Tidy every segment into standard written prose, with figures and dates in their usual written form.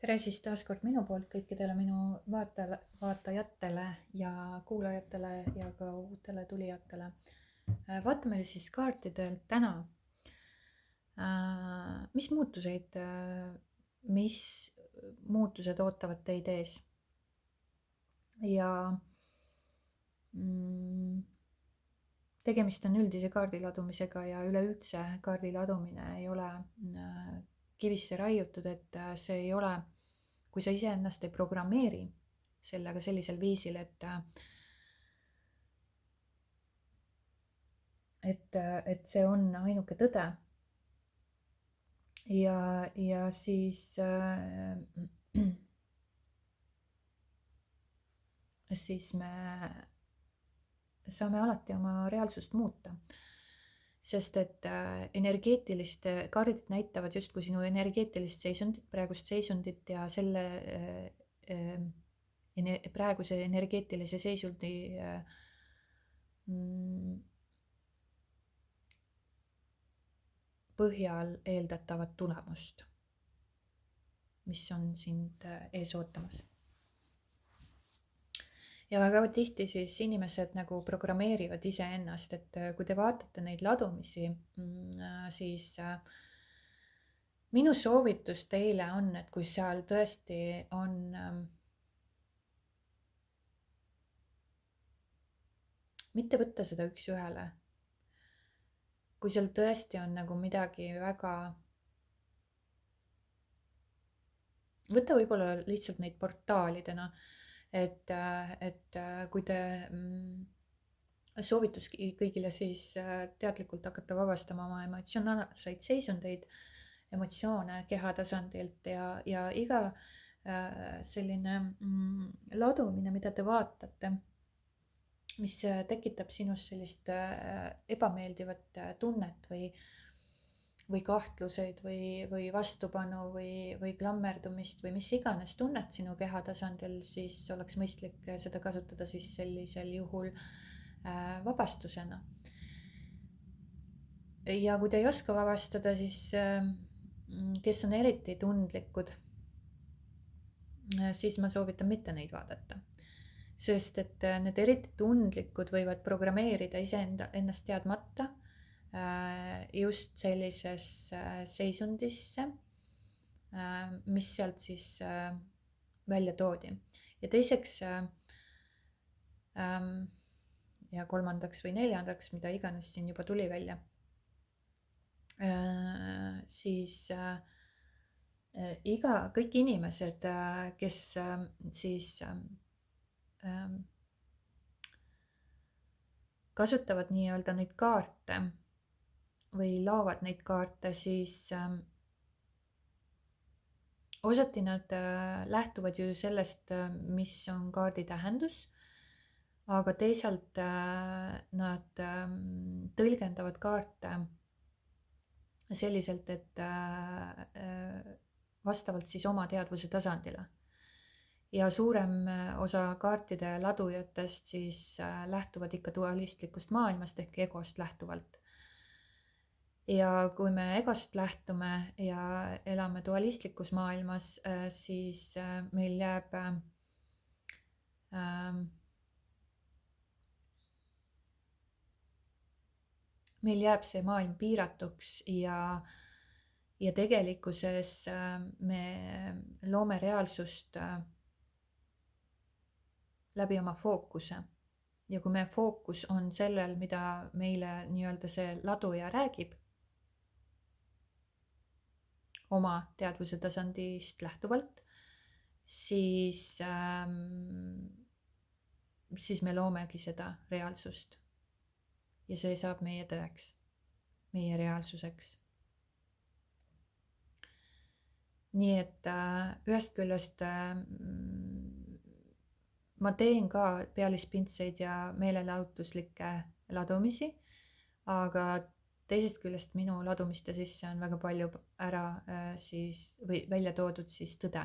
tere siis taas kord minu poolt kõikidele minu vaatajatele ja kuulajatele ja ka uutele tulijatele. Vaatame siis kaartidelt täna. Mis muutuseid, mis muutused ootavad teid ees? Ja tegemist on üldise kaardiladumisega ja üleüldse kaardiladumine ei ole kivisse raiutud, et see ei ole, kui sa iseennast ei programmeeri sellega sellisel viisil, et see on ainuke tõde. Ja siis siis me saame alati oma reaalsust muuta. Sest et kaardid näitavad justkui sinu energeetilist seisundit, praegust seisundit ja selle praeguse energeetilise seisundi põhjal eeldatavat tulemust, mis on sind ees ootamas. Ja väga tihti siis inimesed nagu programmeerivad iseennast, et kui te vaatate neid ladumisi, siis minu soovitus teile on, et kui seal tõesti on mitte võtta seda üks-ühele, kui seal tõesti on nagu midagi väga, võta võib-olla lihtsalt neid portaalidena, et kui te soovitus kõigile siis teadlikult hakata vabastama oma emotsionaalseid seisundeid, emotsioone keha tasandilt ja iga selline ladumine, mida te vaatate, mis tekitab sinus sellist ebameeldivat tunnet või kahtluseid või vastupanu või klammerdumist või mis iganes tunnet sinu keha tasandil, siis oleks mõistlik seda kasutada siis sellisel juhul vabastusena. Ja kui te ei oska vabastada, siis kes on eriti tundlikud, siis ma soovitan mitte neid vaadata. Sest et need eriti tundlikud võivad programmeerida ennast teadmata just sellisesse seisundisse, mis sealt siis välja toodi. Ja teiseks ja kolmandaks või neljandaks, mida iganes siin juba tuli välja, siis kõik inimesed, kes siis kasutavad nii-öelda neid kaarte või laovad neid kaarte, siis osati nad lähtuvad ju sellest, mis on kaardi tähendus, aga teisalt nad tõlgendavad kaarte selliselt, et vastavalt siis oma teadvuse tasandile. Ja suurem osa kaartide ladujatest siis lähtuvad ikka dualistlikust maailmast ehk egost lähtuvalt. Ja kui me egost lähtume ja elame dualistlikus maailmas, siis meil jääb see maailm piiratuks ja tegelikkuses me loome reaalsust läbi oma fookuse. Ja kui meie fookus on sellel, mida meile nii-öelda see laduja räägib, oma teadvuse tasandist lähtuvalt, siis me loomegi seda reaalsust. Ja see saab meie tõeks, meie reaalsuseks. Nii et ühest küljest ma teen ka pealispintseid ja meelelahutuslikke ladumisi, aga teisest küljest minu ladumiste sisse on väga palju ära siis või välja toodud siis tõde.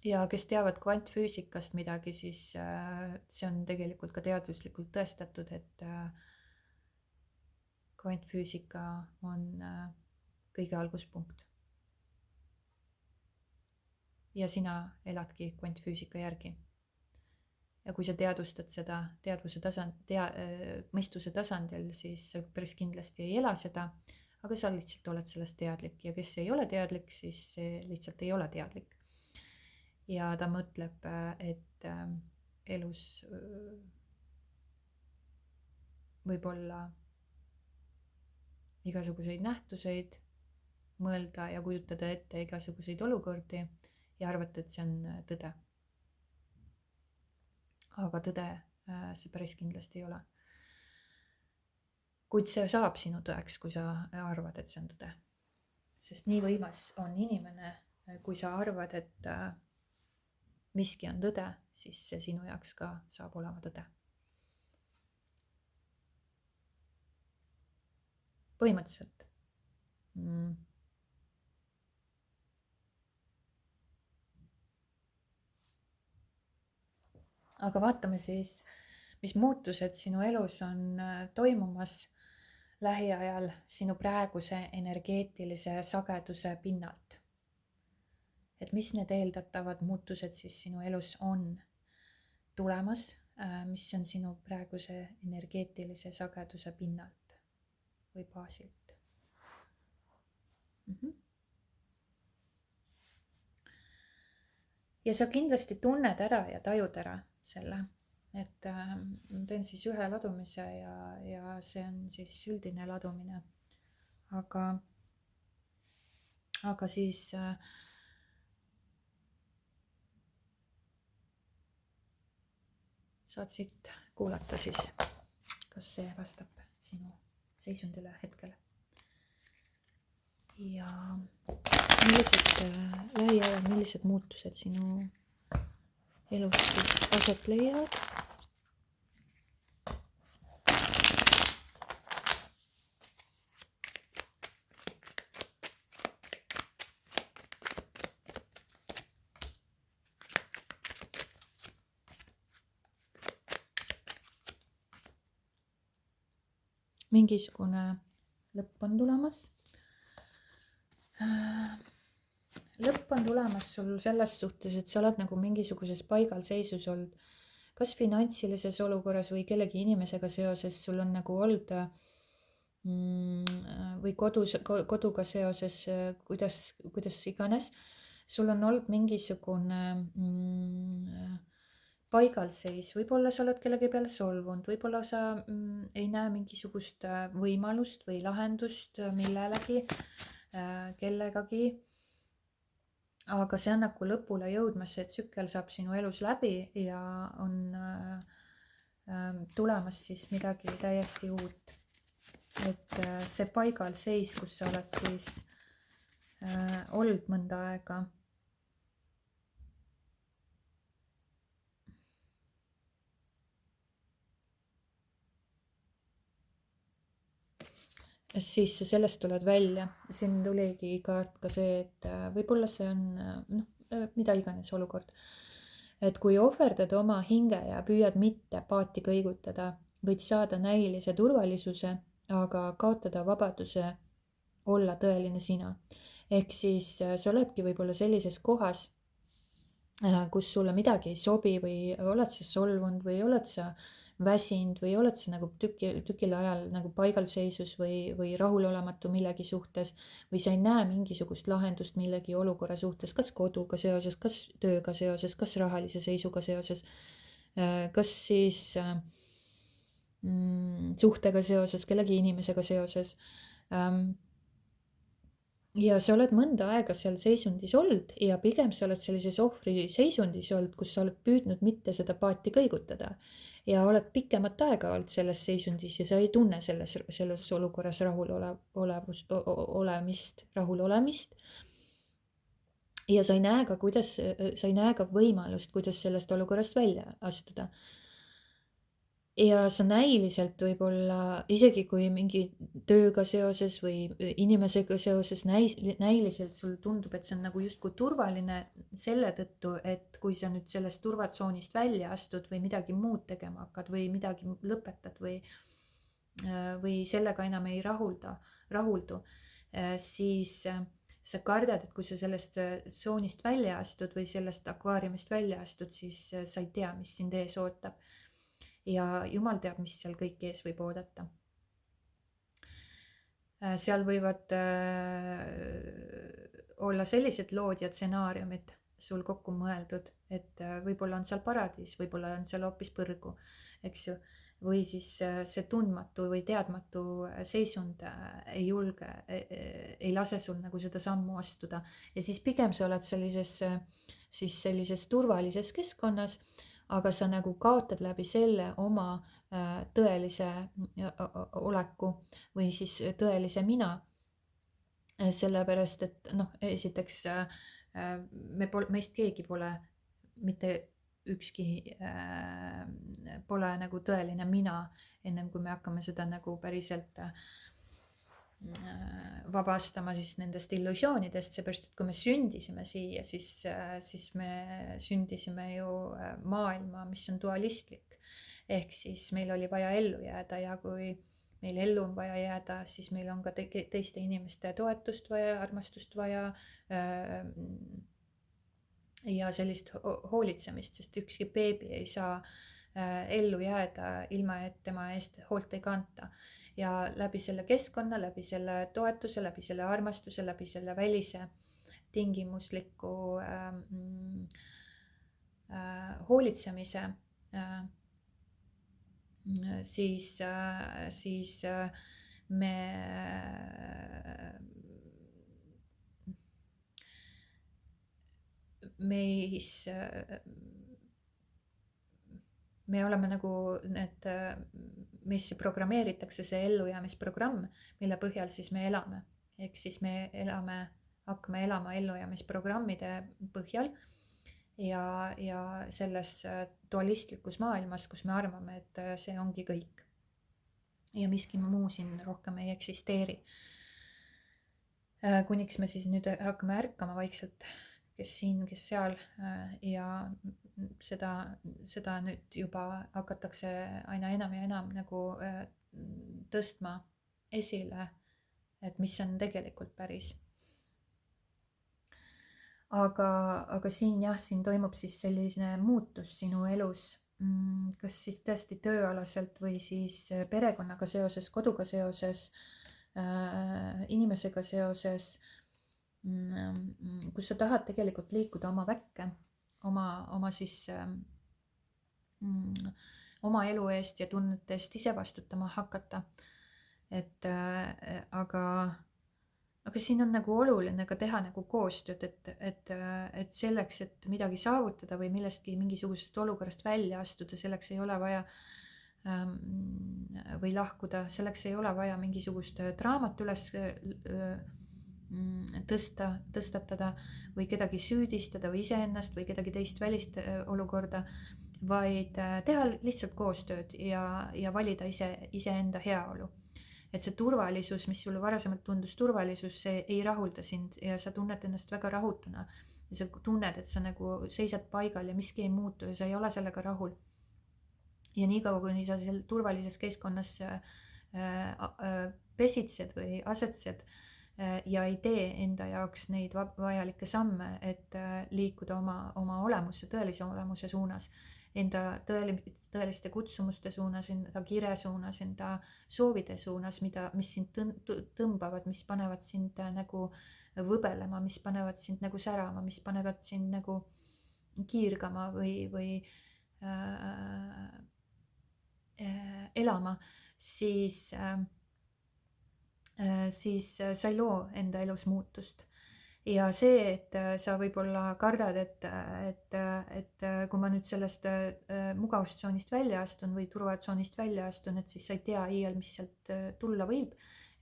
Ja kes teavad kvantfüüsikast midagi, siis see on tegelikult ka teaduslikult tõestatud, et kvantfüüsika on kõige alguspunkt. Ja sina eladki kvantfüüsika järgi. Ja kui sa teadvustad seda mõistuse tasandil, siis sa päris kindlasti ei ela seda, aga sa lihtsalt oled sellest teadlik ja kes ei ole teadlik, siis see lihtsalt ei ole teadlik. Ja ta mõtleb, et elus võib olla igasuguseid nähtuseid, mõelda ja kujutada ette igasuguseid olukordi ja arvata, et see on tõde. Aga tõde see päris kindlasti ei ole. Kuid see saab sinu tõeks, kui sa arvad, et see on tõde. Sest nii võimas on inimene, kui sa arvad, et miski on tõde, siis see sinu jaoks ka saab olema tõde. Põhimõtteliselt. Aga vaatame siis, mis muutused sinu elus on toimumas lähiajal sinu praeguse energeetilise sageduse pinnalt. Et mis need eeldatavad muutused siis sinu elus on tulemas, mis on sinu praeguse energeetilise sageduse pinnalt või baasilt. Ja sa kindlasti tunned ära ja tajud ära selle, et ma teen siis ühe ladumise ja see on siis üldine ladumine. Aga siis saad siit kuulata siis, kas see vastab sinu seisundile hetkel. Ja millised muutused sinu elus siis aset leiavad. Mingisugune lõpp on tulemas. Lõpp on tulemas sul selles suhtes, et sa oled nagu mingisuguses paigalseisus olnud, kas finantsilises olukorras või kellegi inimesega seoses, sul on nagu olnud või koduga seoses, kuidas iganes, sul on olnud mingisugune paigalseis, võib-olla sa oled kellegi peale solvunud, võib-olla sa ei näe mingisugust võimalust või lahendust millelegi, kellegagi. Aga see on nagu lõpule jõudmas, see tsükkel saab sinu elus läbi ja on tulemas siis midagi täiesti uut. Et see paigalseis, kus sa oled siis olnud mõnda aega, siis sellest tuled välja. Siin tuligi kaart ka see, et võib-olla see on mida iganes olukord. Et kui ohverdad oma hinge ja püüad mitte paati kõigutada, võid saada näilise turvalisuse, aga kaotada vabaduse olla tõeline sina. Ehk siis sa oledki võib-olla sellises kohas, kus sulle midagi ei sobi või oled sa solvunud või oled sa väsinud või oled sa nagu tükil ajal nagu paigalseisus või rahulolematu millegi suhtes või sa ei näe mingisugust lahendust millegi olukorra suhtes, kas koduga seoses, kas tööga seoses, kas rahalise seisuga seoses, kas siis suhtega seoses, kellegi inimesega seoses. Ja sa oled mõnda aega seal seisundis olnud ja pigem sa oled sellises ohvri seisundis olnud, kus sa oled püüdnud mitte seda paati kõigutada ja oled pikemat aega olnud selles seisundis ja sa ei tunne selles olukorras rahulolemist. Ja sa ei näe ka võimalust, kuidas sellest olukorrast välja astuda. Ja sa näiliselt võib-olla, isegi kui mingi tööga seoses või inimesega seoses näiliselt sul tundub, et see on nagu justkui turvaline selle tõttu, et kui sa nüüd sellest turvatsoonist välja astud või midagi muud tegema hakkad või midagi lõpetad või või sellega enam ei rahuldu, siis sa kardad, et kui sa sellest tsoonist välja astud või sellest akvaariumist välja astud, siis sa ei tea, mis sind ees ootab. ja jumal teab, mis seal kõik ees võib oodata. seal võivad olla sellised lood ja stsenaariumid sul kokku mõeldud, et võib-olla on seal paradiis, võib-olla on seal hoopis põrgu, eks ju. või siis see tundmatu või teadmatu seisund ei julge, ei lase sul nagu seda sammu astuda. ja siis pigem sa oled sellises turvalises keskkonnas, aga sa nagu kaotad läbi selle oma tõelise oleku või siis tõelise mina. sellepärast, et noh, esiteks meist keegi pole, mitte ükski pole nagu tõeline mina, ennem kui me hakkame seda nagu päriselt vabastama siis nendest illusioonidest, seepärast, et kui me sündisime siia, siis me sündisime ju maailma, mis on dualistlik. ehk siis meil oli vaja ellu jääda ja kui meil ellu on vaja jääda, siis meil on ka teiste inimeste toetust vaja, armastust vaja ja sellist hoolitsemist, sest ükski beebi ei saa ellu jääda ilma, et tema eest hoolt ei kanta. ja läbi selle keskkonna, läbi selle toetuse, läbi selle armastuse, läbi selle välise tingimusliku hoolitsemise siis me oleme nagu meisse programmeeritakse see ellujäämisprogramm, mille põhjal siis me elame. ehk siis me hakkame elama ellujäämisprogrammide põhjal ja selles dualistlikus maailmas, kus me arvame, et see ongi kõik. ja miski muu siin rohkem ei eksisteeri. kuniks me siis nüüd hakkame ärkama vaikselt, kes siin, kes seal ja seda nüüd juba hakatakse aina enam ja enam nagu tõstma esile, et mis on tegelikult päris. aga siin toimub siis selline muutus sinu elus, kas siis tõesti tööalaselt või siis perekonnaga seoses, koduga seoses, inimesega seoses, kus sa tahad tegelikult liikuda oma väkke, oma elu eest ja tunnete eest ise vastutama hakata. Aga siin on nagu oluline ka teha nagu koostööd, et selleks, et midagi saavutada või millestki mingisugusest olukorrast välja astuda, selleks ei ole vaja või lahkuda, selleks ei ole vaja mingisugust draamat üles tõstatada või kedagi süüdistada või iseennast või kedagi teist välist olukorda, vaid teha lihtsalt koostööd ja valida iseenda heaolu. Et see turvalisus, mis sulle varasemalt tundus turvalisus, see ei rahulda sind ja sa tunned ennast väga rahutuna. Ja sa tunned, et sa nagu seisad paigal ja miski ei muutu ja sa ei ole sellega rahul. Ja niikaua, kuni sa seal turvalises keskkonnas pesitsed või asetsed ja ei tee enda jaoks neid vajalikke samme, et liikuda oma olemuse, tõelise olemuse suunas, enda tõeliste kutsumuste suunas, enda kire suunas, enda soovide suunas, mis sind tõmbavad, mis panevad sind nagu võbelema, mis panevad sind nagu särama, mis panevad sind nagu kiirgama või elama, siis sa ei loo enda elus muutust. Ja see, et sa võib-olla kardad, et kui ma nüüd sellest mugavustsoonist välja astun või turvatsoonist välja astun, et siis sa ei tea iial, mis sealt tulla võib.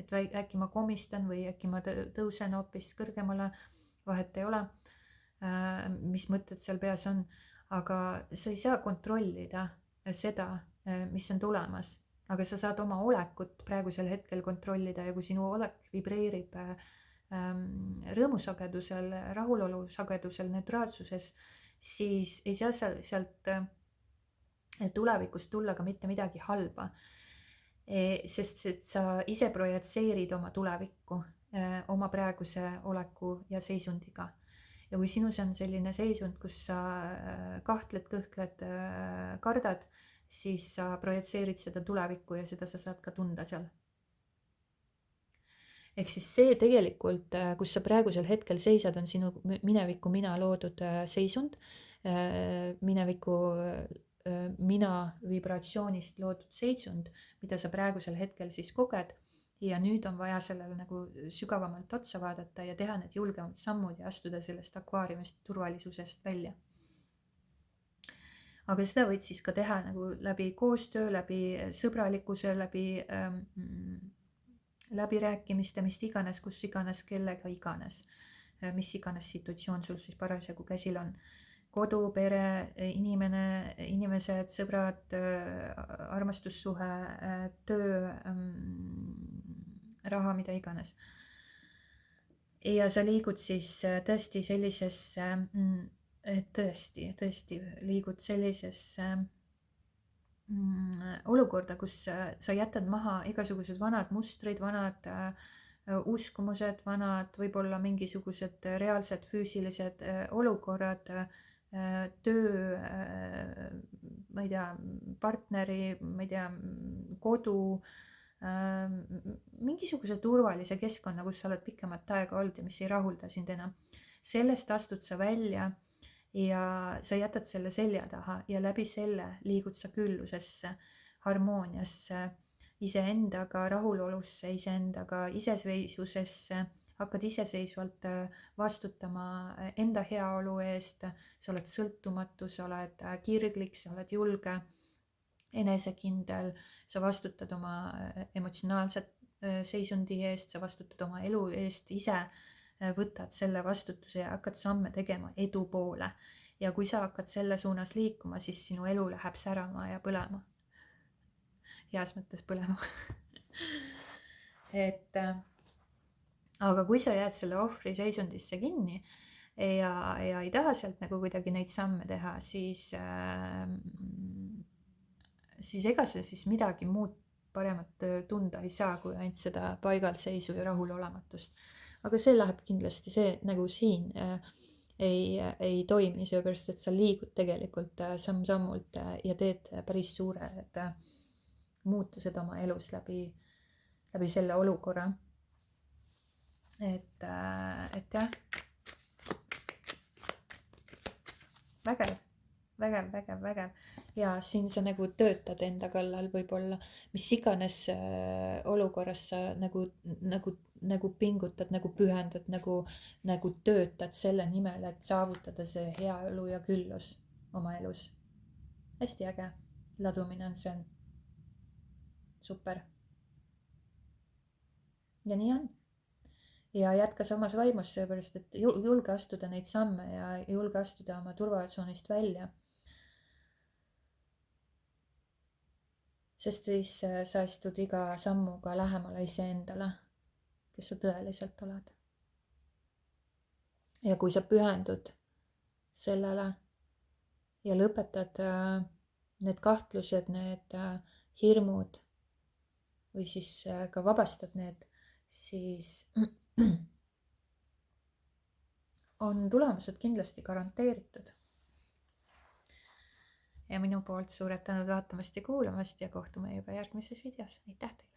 Et äkki ma komistan või äkki ma tõusen hoopis kõrgemale, vahet ei ole, mis mõtted seal peas on. Aga sa ei saa kontrollida seda, mis on tulemas. Aga sa saad oma olekut praegusel hetkel kontrollida ja kui sinu olek vibreerib rõõmusagedusel, rahulolu sagedusel, neutraalsuses, siis ei saa sealt tulevikus tulla ka mitte midagi halba. Sest et sa ise projitseerid oma tulevikku oma praeguse oleku ja seisundiga. Ja kui sinus on selline seisund, kus sa kahtled, kõhkled, kardad, siis sa projitseerid seda tulevikku ja seda sa saad ka tunda seal. Ehk siis see tegelikult, kus sa praegusel hetkel seisad, on sinu mineviku mina loodud seisund, mineviku mina vibratsioonist loodud seisund, mida sa praegusel hetkel siis koged. Ja nüüd on vaja sellele nagu sügavamalt otsa vaadata ja teha need julgemad sammud ja astuda sellest akvaariumist, turvalisusest välja. Aga seda võid siis ka teha nagu läbi koostöö, läbi sõbralikkuse, läbirääkimiste, mis iganes, kus iganes, kellega iganes, mis iganes situatsioon sul siis parasjagu käsil on. Kodu, pere, inimesed, sõbrad, armastussuhe, töö, raha, mida iganes. Ja sa liigud siis tõesti sellisesse, tõesti liigud sellisesse olukorda, kus sa jätad maha igasugused vanad mustrid, vanad uskumused, vanad võib-olla mingisugused reaalsed füüsilised olukorrad, töö, ma ei tea, partneri, ma ei tea, kodu, mingisuguse turvalise keskkonna, kus sa oled pikemat aega olnud ja mis ei rahulda sind enam. Sellest astud sa välja ja sa jätad selle selja taha ja läbi selle liigud sa küllusesse, harmooniasse, iseendaga, rahulolusse, iseendaga, iseseisvusesse, hakkad iseseisvalt vastutama enda heaolu eest, sa oled sõltumatu, sa oled kirglik, sa oled julge, enesekindel, sa vastutad oma emotsionaalset seisundi eest, sa vastutad oma elu eest ise, võtad selle vastutuse ja hakkad samme tegema edu poole. Ja kui sa hakkad selle suunas liikuma, siis sinu elu läheb särama ja põlema. Heas mõttes põlema. Aga kui sa jääd selle ohvri seisundisse kinni ja ei taha sealt nagu kuidagi neid samme teha, siis ega sa siis midagi muud paremat tunda ei saa, kui ainult seda paigalseisu ja rahulolematust. Aga see läheb kindlasti, see nagu siin ei toimi, seepärast et sa liigud tegelikult samm-sammult ja teed päris suured muutused oma elus läbi selle olukorra. Et jah, vägev. Ja siin sa nagu töötad enda kallal võib-olla, mis iganes olukorras sa nagu pingutad, nagu pühendad, nagu töötad selle nimel, et saavutada see heaolu ja küllus oma elus. Hästi äge. Ladumine on see. Super. Ja nii on. Ja jätka samas vaimus, seepärast et julge astuda neid samme ja julge astuda oma turvatsoonist välja. Sest siis sa astud iga sammuga lähemale iseendale, kes sa tõeliselt oled. Ja kui sa pühendud sellele ja lõpetad need kahtlused, need hirmud või siis ka vabastad need, siis on tulemused kindlasti garanteeritud. Ja minu poolt suured tänud vaatamast ja kuulamast ja kohtume juba järgmises videos. Aitäh teile!